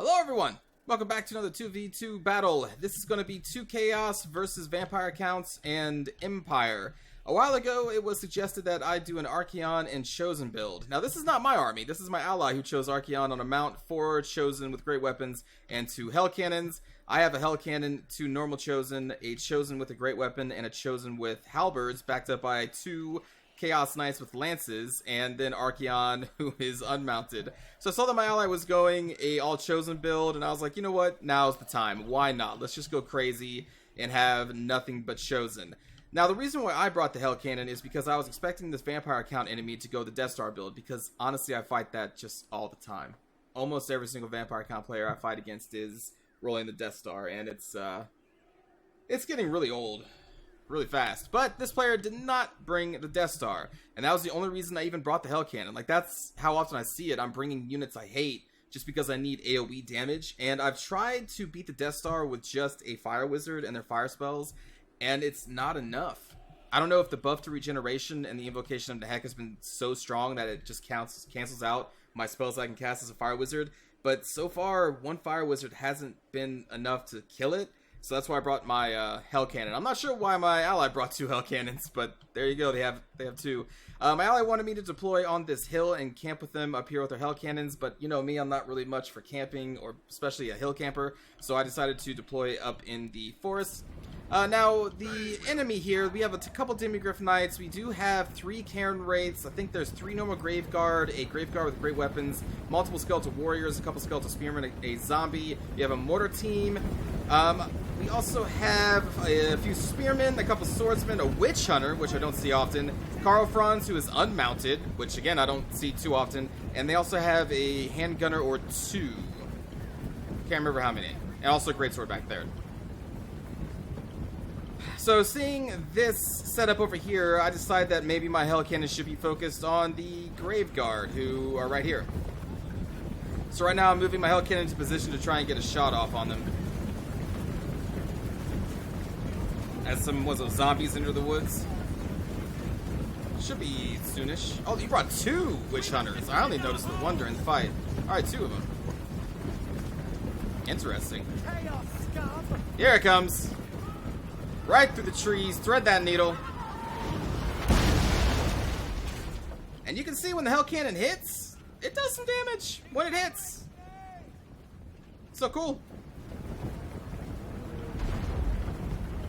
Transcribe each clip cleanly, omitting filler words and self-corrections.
Hello everyone! Welcome back to another 2v2 battle. This is going to be 2 Chaos versus Vampire Counts and Empire. A while ago, it was suggested that I do an Archaon and Chosen build. Now, this is not my army. This is my ally who chose Archaon on a mount, 4 Chosen with great weapons, and 2 Hell Cannons. I have a Hell Cannon, 2 normal Chosen, a Chosen with a great weapon, and a Chosen with halberds, backed up by 2 Chaos Knights with lances, and then Archaon, who is unmounted. So I saw that my ally was going a all Chosen build, and I was like, you know what? Now's the time. Why not? Let's just go crazy and have nothing but Chosen. Now, the reason why I brought the Hell Cannon is because I was expecting this Vampire Count enemy to go the Death Star build, because honestly, I fight that just all the time. Almost every single Vampire Count player I fight against is rolling the Death Star, and it's getting really old. Really fast. But this player did not bring the Death Star, and that was the only reason I even brought the Hell Cannon. Like, that's how often I see it. I'm bringing units I hate just because I need AoE damage, and I've tried to beat the Death Star with just a Fire Wizard and their fire spells, and it's not enough. I don't know if the buff to regeneration and the invocation of the heck has been so strong that it just cancels out my spells I can cast as a Fire Wizard, but so far, one Fire Wizard hasn't been enough to kill it. So that's why I brought my Hell Cannon. I'm not sure why my ally brought 2 Hell Cannons, but there you go. They have 2. My ally wanted me to deploy on this hill and camp with them up here with their Hell Cannons, but you know me, I'm not really much for camping, or especially a hill camper. So I decided to deploy up in the forest. Now, the enemy here, we have a couple Demigryph Knights. We do have 3 Cairn Wraiths. I think there's 3 normal Graveguard, a Graveguard with great weapons, multiple Skeletal Warriors, a couple Skeletal Spearmen, a Zombie. We have a Mortar Team. We also have a few Spearmen, a couple Swordsmen, a Witch Hunter, which I don't see often, Carl Franz, who is unmounted, which again I don't see too often, and they also have a Handgunner or 2. Can't remember how many. And also a Greatsword back there. So seeing this setup over here, I decided that maybe my Hell Cannon should be focused on the Graveguard, who are right here. So right now I'm moving my Hell Cannon into position to try and get a shot off on them. As some zombies enter the woods. Should be soonish. Oh, you brought 2 Witch Hunters. I only noticed the one during the fight. Alright, 2 of them. Interesting. Here it comes. Right through the trees. Thread that needle. And you can see when the Hell Cannon hits, it does some damage when it hits. So cool.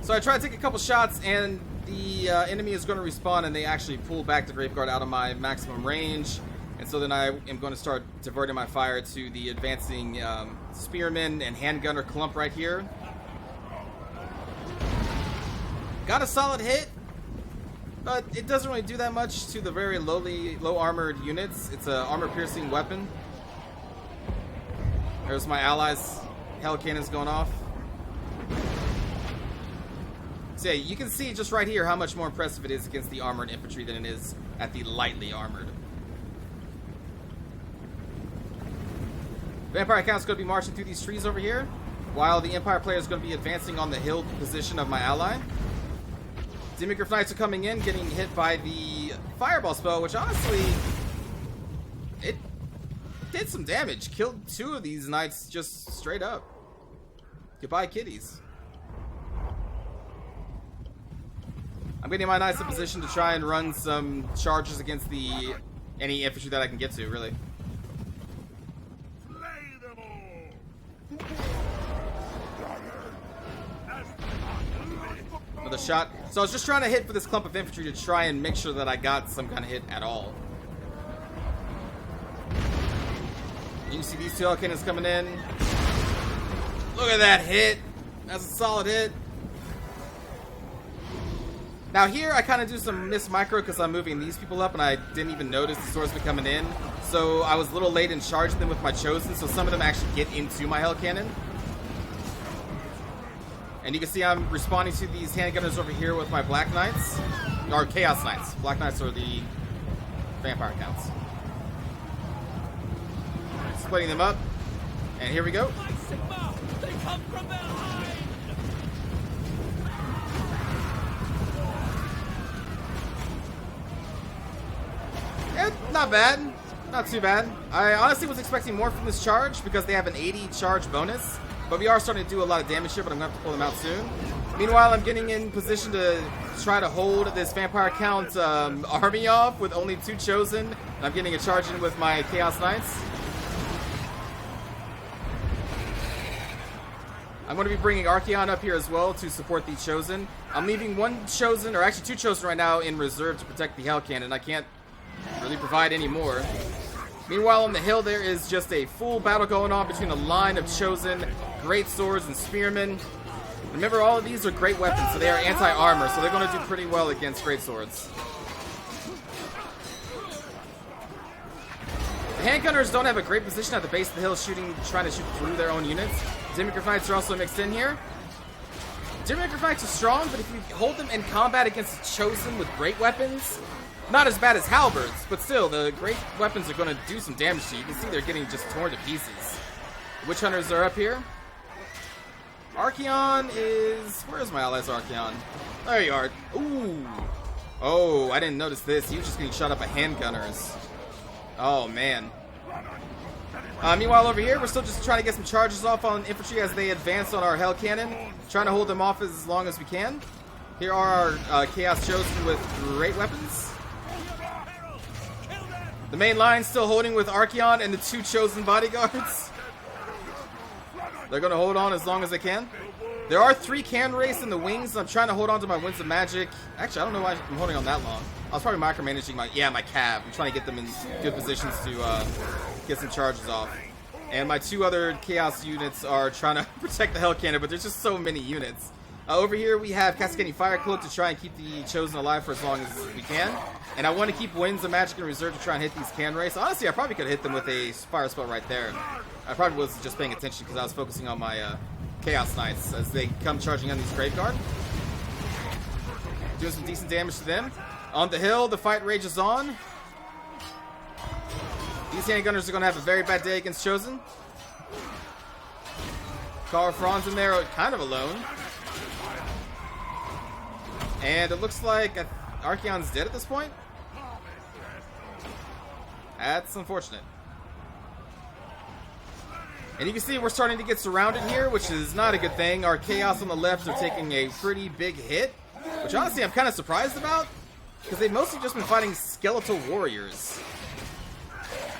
So I try to take a couple shots, and the enemy is going to respawn, and they actually pull back the Graveguard out of my maximum range. And so then I am going to start diverting my fire to the advancing Spearmen and Handgunner clump right here. Got a solid hit, but it doesn't really do that much to the very low armored units. It's an armor-piercing weapon. There's my allies' Hell Cannons going off. So yeah, you can see just right here how much more impressive it is against the armored infantry than it is at the lightly armored. Vampire Count's going to be marching through these trees over here, while the Empire player is going to be advancing on the hill position of my ally. Demigryph Knights are coming in, getting hit by the Fireball spell, which honestly, it did some damage. Killed 2 of these Knights just straight up. Goodbye, kitties. I'm getting my Knights in position to try and run some charges against any infantry that I can get to, really. Another shot. So I was just trying to hit for this clump of infantry to try and make sure that I got some kind of hit at all. You can see these 2 Hell Cannons coming in. Look at that hit. That's a solid hit. Now here I kind of do some miss micro because I'm moving these people up and I didn't even notice the swordsmen coming in. So I was a little late in charging them with my Chosen, so some of them actually get into my Hell Cannon. And you can see I'm responding to these Handgunners over here with my Black Knights. Or Chaos Knights. Black Knights are the Vampire Counts. Splitting them up. And here we go. They come from behind. Not bad. Not too bad. I honestly was expecting more from this charge because they have an 80 charge bonus. But we are starting to do a lot of damage here, but I'm going to have to pull them out soon. Meanwhile, I'm getting in position to try to hold this Vampire Count army off with only 2 Chosen. And I'm getting a charge in with my Chaos Knights. I'm going to be bringing Archaon up here as well to support the Chosen. I'm leaving 1 Chosen, or actually 2 Chosen right now in reserve to protect the Hell Cannon. I can't really provide any more. Meanwhile, on the hill, there is just a full battle going on between a line of Chosen, great swords, and spearmen. Remember, all of these are great weapons, so they are anti-armor, so they're going to do pretty well against great swords. The handgunners don't have a great position at the base of the hill, trying to shoot through their own units. Demigryph Knights are also mixed in here. Demigryph Knights are strong, but if you hold them in combat against the Chosen with great weapons, not as bad as halberds, but still, the great weapons are going to do some damage to you. You can see they're getting just torn to pieces. Witch Hunters are up here. Archaon is... Where's my allies, Archaon? There you are. Ooh. Oh, I didn't notice this. He was just getting shot up by handgunners. Oh, man. Meanwhile, over here, we're still just trying to get some charges off on infantry as they advance on our Hell Cannon. Trying to hold them off as long as we can. Here are our Chaos Chosen with great weapons. The main line still holding with Archaon and the 2 Chosen bodyguards. They're going to hold on as long as they can. There are 3 can race in the wings. I'm trying to hold on to my Winds of Magic. Actually, I don't know why I'm holding on that long. I was probably micromanaging my cav. I'm trying to get them in good positions to get some charges off. And my 2 other Chaos units are trying to protect the Hell Cannon, but there's just so many units. Over here, we have Cascading Fire Cloak to try and keep the Chosen alive for as long as we can. And I want to keep Winds of Magic in reserve to try and hit these can race. Honestly, I probably could have hit them with a Fire Spell right there. I probably was just paying attention because I was focusing on my Chaos Knights as they come charging on these Graveguard. Doing some decent damage to them. On the hill, the fight rages on. These handgunners are going to have a very bad day against Chosen. Kara Franz in there kind of alone. And it looks like Archaon's dead at this point. That's unfortunate. And you can see we're starting to get surrounded here, which is not a good thing. Our Chaos on the left are taking a pretty big hit, which honestly I'm kind of surprised about, because they've mostly just been fighting skeletal warriors.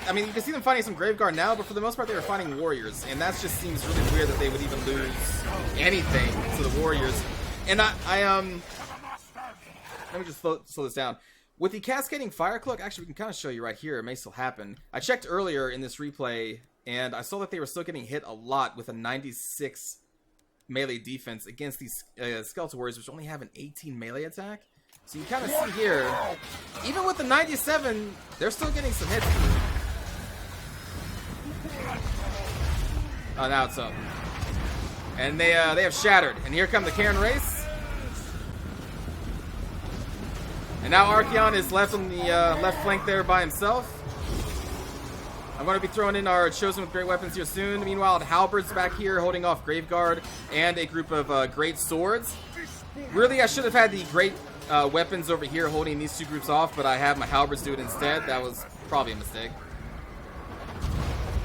I mean, you can see them fighting some Graveguard now, but for the most part they were fighting warriors, and that just seems really weird that they would even lose anything to the warriors. And let me just slow this down. With the Cascading Fire Cloak, actually we can kind of show you right here, it may still happen. I checked earlier in this replay, and I saw that they were still getting hit a lot with a 96 melee defense against these Skeletal Warriors, which only have an 18 melee attack. So you kind of see here, even with the 97, they're still getting some hits. Oh, now it's up. And they have shattered. And here come the Cairn Race. And now Archaon is left on the left flank there by himself. I'm going to be throwing in our Chosen with great weapons here soon. Meanwhile, Halberds back here holding off Graveguard and a group of great swords. Really, I should have had the great weapons over here holding these 2 groups off, but I have my Halberds do it instead. That was probably a mistake.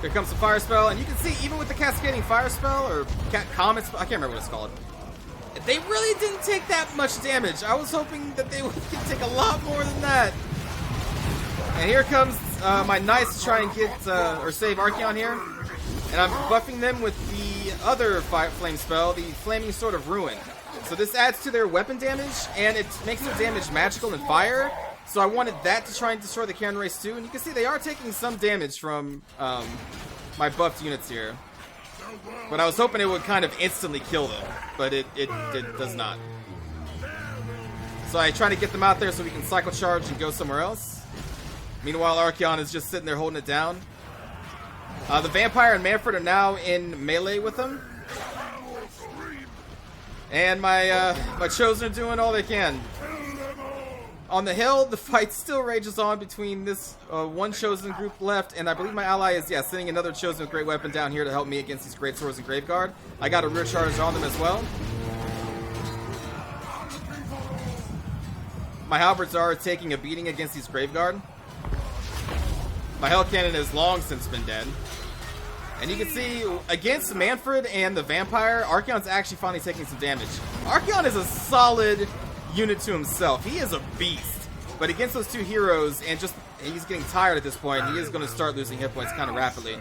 Here comes the Fire Spell, and you can see even with the Cascading Fire Spell, or Comet Spell, I can't remember what it's called. They really didn't take that much damage. I was hoping that they would take a lot more than that. And here comes my Knights to try and get, or save Archaon here. And I'm buffing them with the other flame spell, the Flaming Sword of Ruin. So this adds to their weapon damage, and it makes their damage magical and fire. So I wanted that to try and destroy the Cairn Race too. And you can see they are taking some damage from my buffed units here. But I was hoping it would kind of instantly kill them, but it does not. So I try to get them out there so we can cycle charge and go somewhere else. Meanwhile, Archaon is just sitting there holding it down. The Vampire and Manfred are now in melee with them. And my Chosen are doing all they can. On the hill, the fight still rages on between this 1 Chosen group left, and I believe my ally is, sending another Chosen with great weapon down here to help me against these great swords and Graveguard. I got a rear charge on them as well. My Halberds are taking a beating against these Graveguard. My Hell Cannon has long since been dead. And you can see, against Manfred and the Vampire, Archaon's actually finally taking some damage. Archaon is a solid unit to himself. He is a beast. But against those two heroes, and just he's getting tired at this point, he is going to start losing hit points kind of rapidly.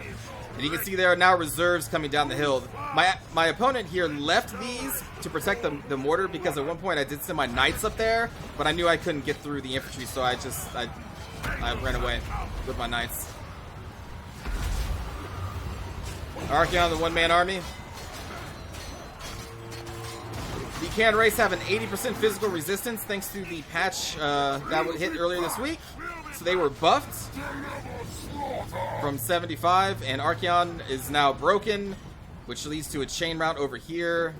And you can see there are now reserves coming down the hill. My opponent here left these to protect the mortar, because at one point I did send my knights up there, but I knew I couldn't get through the infantry, so I ran away with my knights. Archaon, the one-man army. The Can race have an 80% physical resistance thanks to the patch that would hit earlier this week. So they were buffed from 75, and Archaon is now broken, which leads to a chain route over here,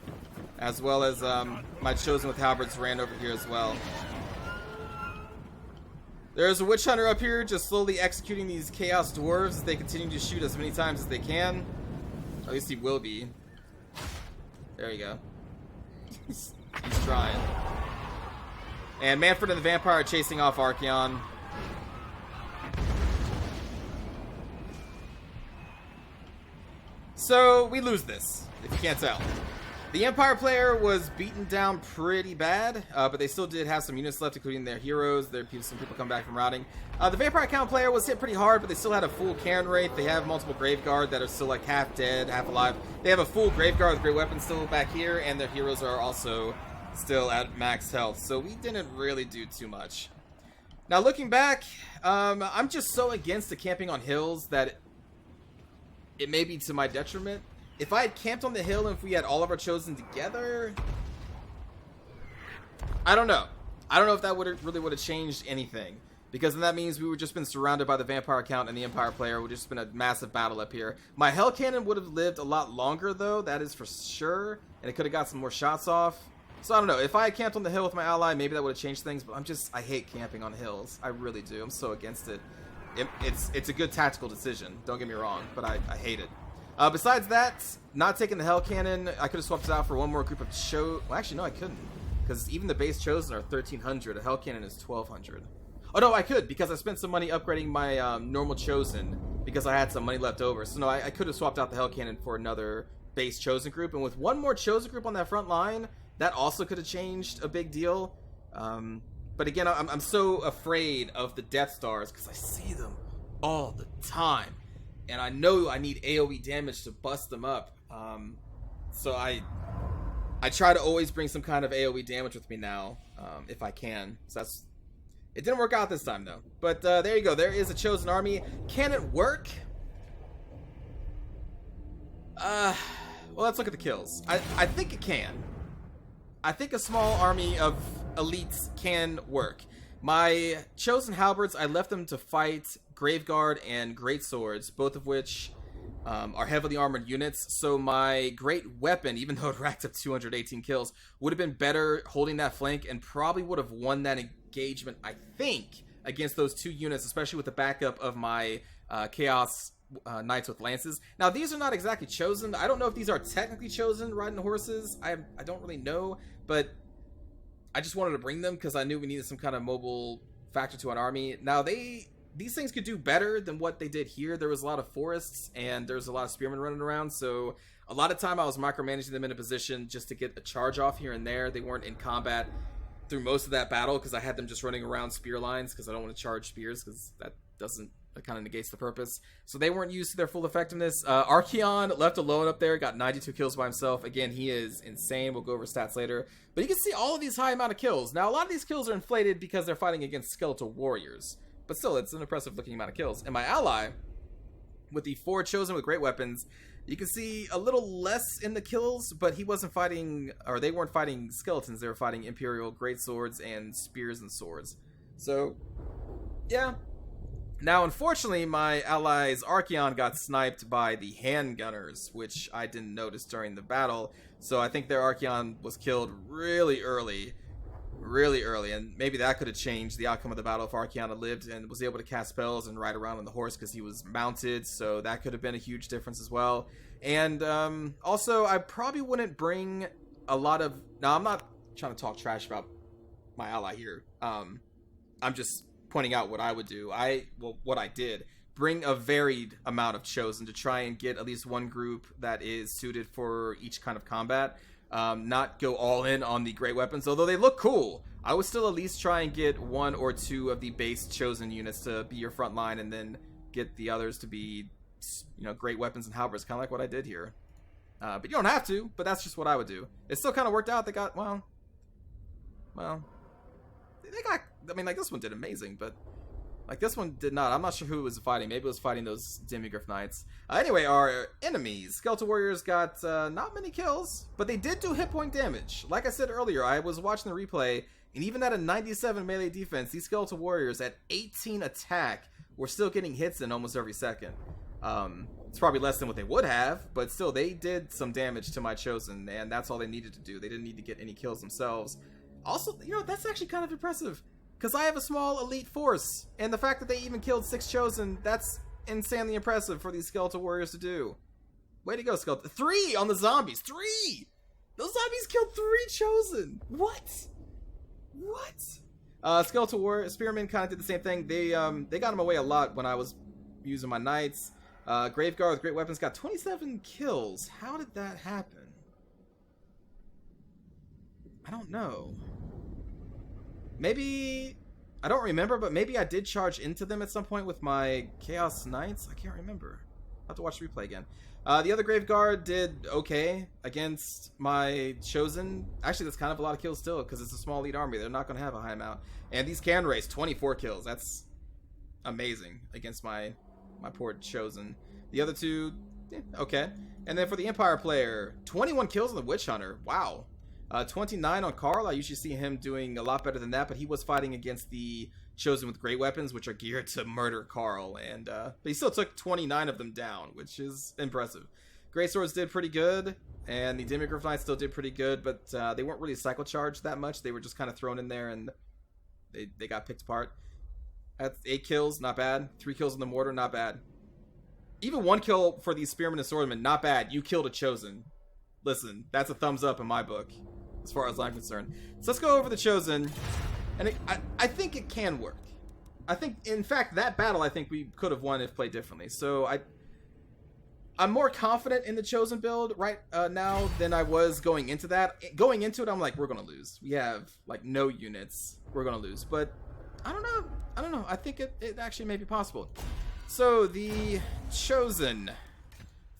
as well as my Chosen with Halberds ran over here as well. There's a Witch Hunter up here just slowly executing these Chaos Dwarves as they continue to shoot as many times as they can. At least he will be. There you go. He's trying. And Manfred and the Vampire are chasing off Archaon. So, we lose this, if you can't tell. The Empire player was beaten down pretty bad, but they still did have some units left, including their heroes. Some people come back from routing. The Vampire Count player was hit pretty hard, but they still had a full Cairn Wraith. They have multiple Graveguard that are still like half dead, half alive. They have a full Graveguard with great weapons still back here, and their heroes are also still at max health. So we didn't really do too much. Now looking back, I'm just so against the camping on hills that it may be to my detriment. If I had camped on the hill and if we had all of our Chosen together, I don't know. I don't know if that really would have changed anything. Because then that means we would just been surrounded by the Vampire Count and the Empire player. It would have just been a massive battle up here. My Hell Cannon would have lived a lot longer though, that is for sure. And it could have got some more shots off. So I don't know. If I had camped on the hill with my ally, maybe that would have changed things. But I hate camping on hills. I really do. I'm so against it. It's a good tactical decision. Don't get me wrong. But I hate it. Besides that, not taking the Hell Cannon, I could have swapped it out for one more group of Well, actually, no, I couldn't. Because even the base Chosen are 1,300. A Hell Cannon is 1,200. Oh, no, I could, because I spent some money upgrading my normal Chosen, because I had some money left over. So, no, I could have swapped out the Hell Cannon for another base Chosen group. And with one more Chosen group on that front line, that also could have changed a big deal. But again, I'm so afraid of the Death Stars, because I see them all the time. And I know I need AoE damage to bust them up. So I try to always bring some kind of AoE damage with me now, if I can. So it didn't work out this time, though. But there you go. There is a Chosen army. Can it work? Well, let's look at the kills. I think it can. I think a small army of elites can work. My Chosen Halberds, I left them to fight Graveguard and Great Swords, both of which are heavily armored units. So my Great Weapon, even though it racked up 218 kills, would have been better holding that flank and probably would have won that engagement, I think, against those two units, especially with the backup of my Chaos Knights with Lances. Now, these are not exactly Chosen. I don't know if these are technically Chosen riding horses. I don't really know, but I just wanted to bring them because I knew we needed some kind of mobile factor to an army. Now, these things could do better than what they did here. There was a lot of forests and there's a lot of spearmen running around, so a lot of time I was micromanaging them in a position just to get a charge off here and there. They weren't in combat through most of that battle because I had them just running around spear lines because I don't want to charge spears because that kind of negates the purpose. So they weren't used to their full effectiveness. Archaon, left alone up there, got 92 kills by himself. Again, he is insane. We'll go over stats later. But you can see all of these high amount of kills. Now, a lot of these kills are inflated because they're fighting against skeletal warriors. But still, it's an impressive looking amount of kills. And my ally, with the 4 Chosen with great weapons, you can see a little less in the kills, but he wasn't fighting, or they weren't fighting skeletons. They were fighting Imperial great swords and spears and swords. So, yeah. Now, unfortunately, my ally's Archaon got sniped by the handgunners, which I didn't notice during the battle. So I think their Archaon was killed really early, and maybe that could have changed the outcome of the battle if Archaon had lived and was able to cast spells and ride around on the horse because he was mounted. So that could have been a huge difference as well. And also, I probably wouldn't bring a lot of... Now, I'm not trying to talk trash about my ally here. I'm just pointing out what I would do. What I did. bring a varied amount of Chosen to try and get at least one group that is suited for each kind of combat. Not go all in on the great weapons, although they look cool. I would still at least try and get one or two of the base Chosen units to be your front line, and then get the others to be, you know, great weapons and halberds, kind of like what I did here. But you don't have to, but that's just what I would do. It still kind of worked out. They got, well, they got, I mean, like, this one did amazing, but like, this one did not. I'm not sure who it was fighting. Maybe it was fighting those Demigryph Knights. Anyway, our enemies. Skeletal Warriors got not many kills, but they did do hit point damage. Like I said earlier, I was watching the replay, and even at a 97 melee defense, these Skeletal Warriors at 18 attack were still getting hits in almost every second. It's probably less than what they would have, but still, they did some damage to my Chosen, and that's all they needed to do. They didn't need to get any kills themselves. Also, you know, that's actually kind of impressive, because I have a small elite force, and the fact that they even killed 6 Chosen, that's insanely impressive for these Skeletal Warriors to do. Way to go, Skeletal. 3 on the zombies. 3! Those zombies killed 3 Chosen. What? Skeletal Warrior Spearmen kind of did the same thing. They got them away a lot when I was using my Knights. Graveguard with great weapons got 27 kills. How did that happen? I don't know. Maybe, I don't remember, but maybe I did charge into them at some point with my Chaos Knights. I can't remember. I'll have to watch the replay again. The other Graveguard did okay against my Chosen. Actually, that's kind of a lot of kills still, because it's a small elite army. They're not going to have a high amount. And these can raise 24 kills. That's amazing against my poor Chosen. The other two, okay. And then for the Empire player, 21 kills on the Witch Hunter. Wow. 29 on Carl. I usually see him doing a lot better than that, but he was fighting against the Chosen with great weapons, which are geared to murder Carl, and but he still took 29 of them down, which is impressive. Great Swords did pretty good, and the Demigryph Knights still did pretty good, but they weren't really cycle charged that much. They were just kind of thrown in there, and they got picked apart. That's 8 kills, not bad. 3 kills in the mortar, not bad. Even 1 kill for these Spearmen and Swordmen, not bad. You killed a Chosen. Listen, that's a thumbs up in my book, as far as I'm concerned. So let's go over the Chosen, and I think it can work. I think, in fact, that battle I think we could have won if played differently. So I'm more confident in the Chosen build right now than I was going into that. Going into it, I'm like, we're gonna lose. We have like no units. We're gonna lose. But I don't know. I think it actually may be possible. So the Chosen,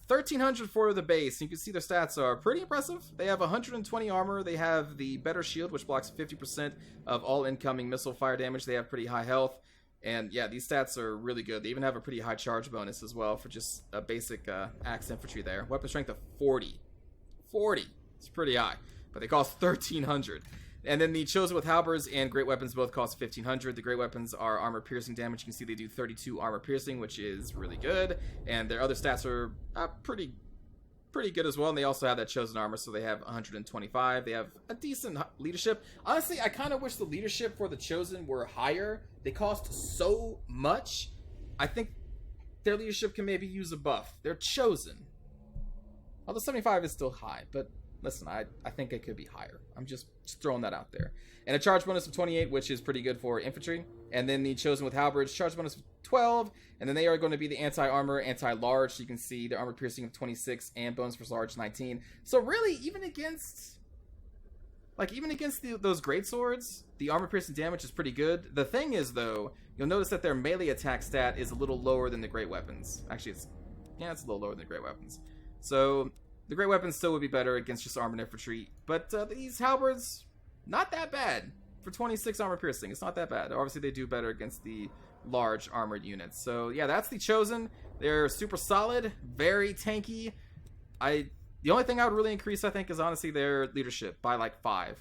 1300 for the base. You can see their stats are pretty impressive. They have 120 armor. They have the better shield, which blocks 50% of all incoming missile fire damage. They have pretty high health. And yeah, these stats are really good. They even have a pretty high charge bonus as well for just a basic axe infantry there. Weapon strength of 40. 40. It's pretty high. But they cost 1300. And then the Chosen with halberds and great weapons both cost 1500. The great weapons are armor piercing damage. You can see they do 32 armor piercing, which is really good. And their other stats are pretty good as well. And they also have that Chosen armor, so they have 125. They have a decent leadership. Honestly, I kind of wish the leadership for the Chosen were higher. They cost so much. I think their leadership can maybe use a buff. They're Chosen. Although 75 is still high, but listen, I think it could be higher. I'm just throwing that out there. And a charge bonus of 28, which is pretty good for infantry. And then the Chosen with halberds, charge bonus of 12. And then they are going to be the anti-armor, anti-large. So you can see the armor piercing of 26 and bonus for large 19. So really, even against those great swords, the armor piercing damage is pretty good. The thing is, though, you'll notice that their melee attack stat is a little lower than the great weapons. Actually, it's a little lower than the great weapons. So the great weapons still would be better against just armored infantry, but these halberds, not that bad for 26 armor piercing. It's not that bad. Obviously, they do better against the large armored units. So yeah, that's the Chosen. They're super solid, very tanky. The only thing I would really increase, I think, is honestly their leadership by like 5,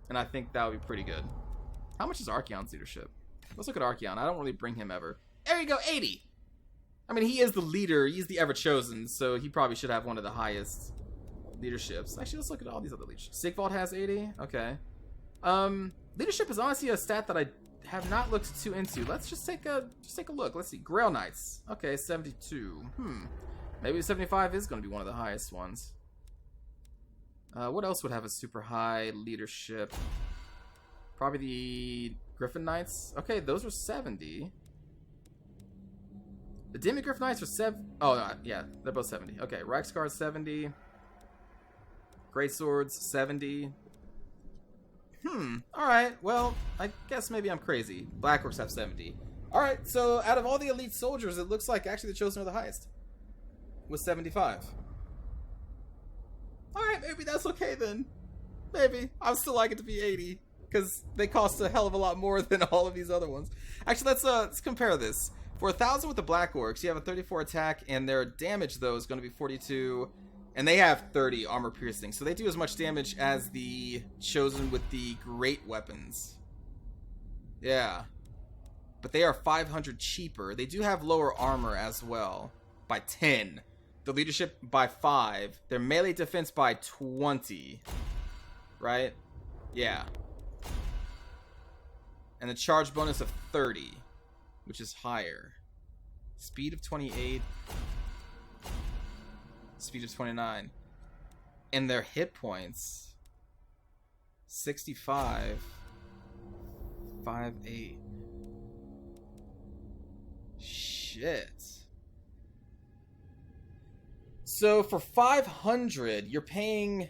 and I think that would be pretty good. How much is Archaon's leadership? Let's look at Archaon. I don't really bring him ever. There you go, 80. I mean, he is the leader. He's the ever-chosen, so he probably should have one of the highest leaderships. Actually, let's look at all these other leaderships. Sigvald has 80. Okay. Leadership is honestly a stat that I have not looked too into. Let's just take a look. Let's see. Grail Knights. Okay, 72. Maybe 75 is going to be one of the highest ones. What else would have a super high leadership? Probably the Griffin Knights. Okay, those are 70. The Demigriff Knights are 7. Oh, no, yeah, they're both 70. Okay, Reiksguard 70. Great Swords 70. Alright, well, I guess maybe I'm crazy. Black Orcs have 70. Alright, so out of all the elite soldiers, it looks like actually the Chosen are the highest. With 75. Alright, maybe that's okay then. Maybe. I would still like it to be 80. Because they cost a hell of a lot more than all of these other ones. Actually, let's compare this. For 1,000 with the Black Orcs, you have a 34 attack, and their damage, though, is going to be 42. And they have 30 armor piercing. So they do as much damage as the Chosen with the great weapons. Yeah. But they are 500 cheaper. They do have lower armor as well. By 10. The leadership by 5. Their melee defense by 20. Right? Yeah. And the charge bonus of 30. Which is higher. Speed of 28. Speed of 29. And their hit points. 65. 5-8. Shit. So for 500, you're paying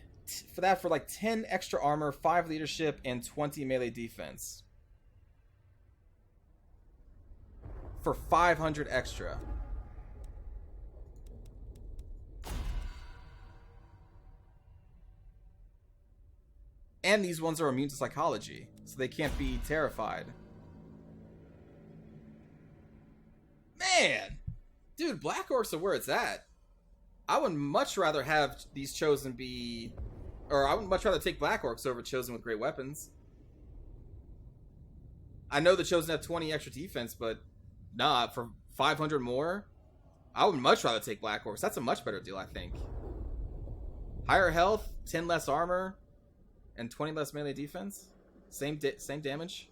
for that for like 10 extra armor, 5 leadership, and 20 melee defense. For 500 extra. And these ones are immune to psychology, so they can't be terrified. Man! Dude, Black Orcs are where it's at. I would much rather have these Chosen be... Or I would much rather take Black Orcs over Chosen with great weapons. I know the Chosen have 20 extra defense, but... Nah, for 500 more? I would much rather take Black Orcs. That's a much better deal, I think. Higher health, 10 less armor, and 20 less melee defense? Same damage?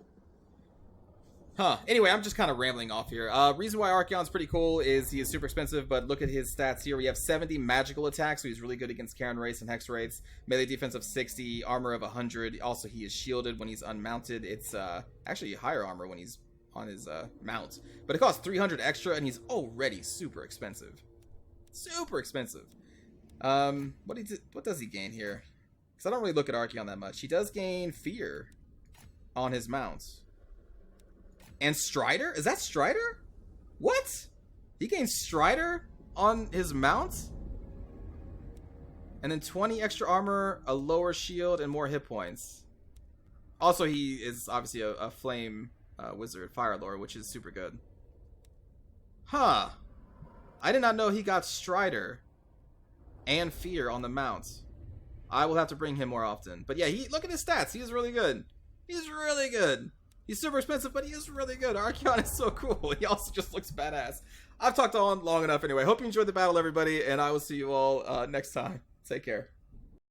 Huh. Anyway, I'm just kind of rambling off here. Reason why Archaon's pretty cool is he is super expensive, but look at his stats here. We have 70 magical attacks, so he's really good against Karen Race and Hex Rates. Melee defense of 60, armor of 100. Also, he is shielded when he's unmounted. It's actually higher armor when he's on his mount. But it costs 300 extra, and he's already super expensive. Super expensive. What does he gain here? Because I don't really look at Archaon that much. He does gain Fear on his mounts. And Strider? Is that Strider? What? He gains Strider on his mount? And then 20 extra armor, a lower shield, and more hit points. Also, he is obviously a flame wizard, Fire Lord, which is super good. Huh. I did not know he got Strider and Fear on the mount. I will have to bring him more often. But yeah, look at his stats. He is really good. He's really good. He's super expensive, but he is really good. Archaon is so cool. He also just looks badass. I've talked on long enough anyway. Hope you enjoyed the battle, everybody, and I will see you all next time. Take care.